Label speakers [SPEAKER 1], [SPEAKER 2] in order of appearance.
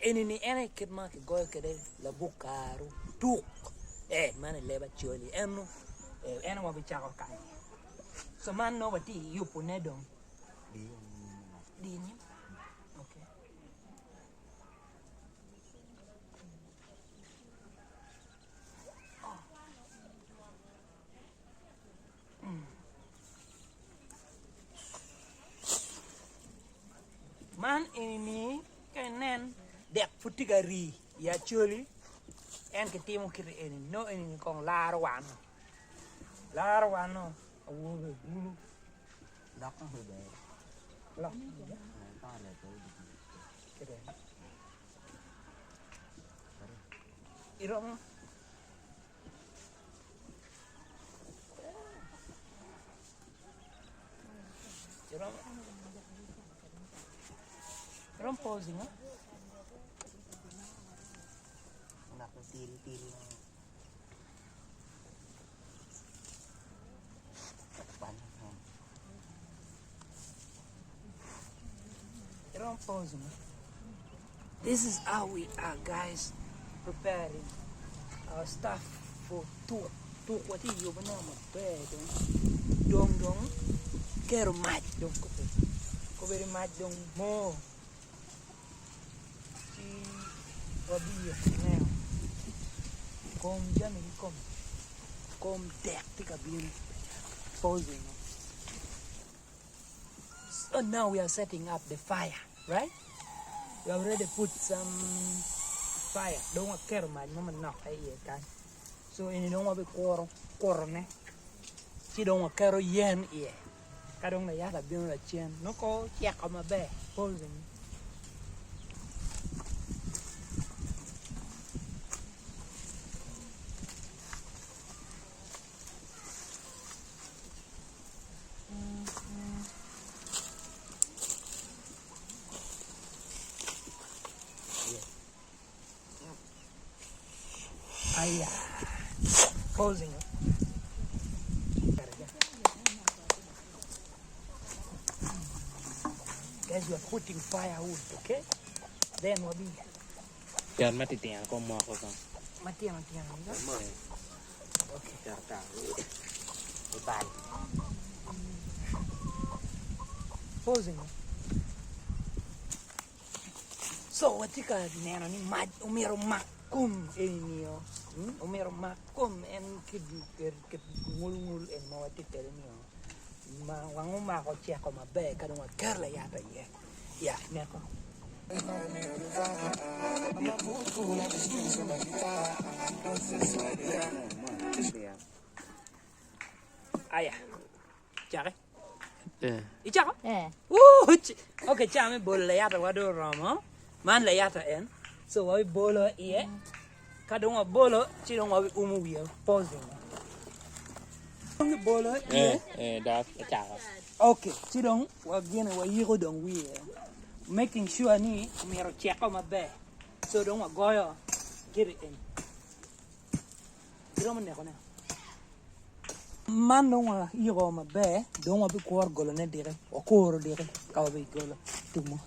[SPEAKER 1] Enini ene kid ma ke goyo kede la bukaru tuk man leba choli eno ene wa bichako kai so man no bati yupo ne dong di ni okay man enini kenen dek futigari ya choli en ke timo kiri enini no enini kong laro wano awobe bulu
[SPEAKER 2] Đọc nó hơi bè.
[SPEAKER 1] lok
[SPEAKER 2] To là tôi
[SPEAKER 1] kede irom irom posing ha
[SPEAKER 2] Đọc nó tin. Bắn không.
[SPEAKER 1] irom posing ha? This is how we are, guys, preparing our stuff for tuk what you banana bed dong kero mat dong ko very mat dong mo si wabi now kom dek tika bin posing. So now we are setting up the fire, right? We already put some fire. Don't want care much, mama knock kan. So ini don't want be koro ne. She don't want care yen ye. Kadong na yata bin la chen. No ko check on my bed. Posing. Posing. Guys, we are putting firewood, okay? Then we'll be.
[SPEAKER 2] Chân mắt thì tiền con mò con.
[SPEAKER 1] Matiang. Okay.
[SPEAKER 2] Chả. Bye.
[SPEAKER 1] Posing. So what you got nano ni mad umero makum enio. Umero makum en kid ngul en mawati terenio. Ma wangu ma ko chia ko mabe kadang wa kerla yata ye. Ya, neko. Ayah. Cari. Ichako? Okay, chame bol la yata wado ramo. Man la yata en. So wa bolo ie. Kadang wa bolo chidong wa umu wiyo posing. Bolo ie.
[SPEAKER 2] Đó chả.
[SPEAKER 1] Okay, chidong wa gene wa yiro dong wiyo. Making sure ni mero check on my bed. So don't wa goyo get it in. Don't man neko na. Man don't wa yiro ma bed, don't wa be kwor golo ne dire. O koro dire ka wa be golo tumo.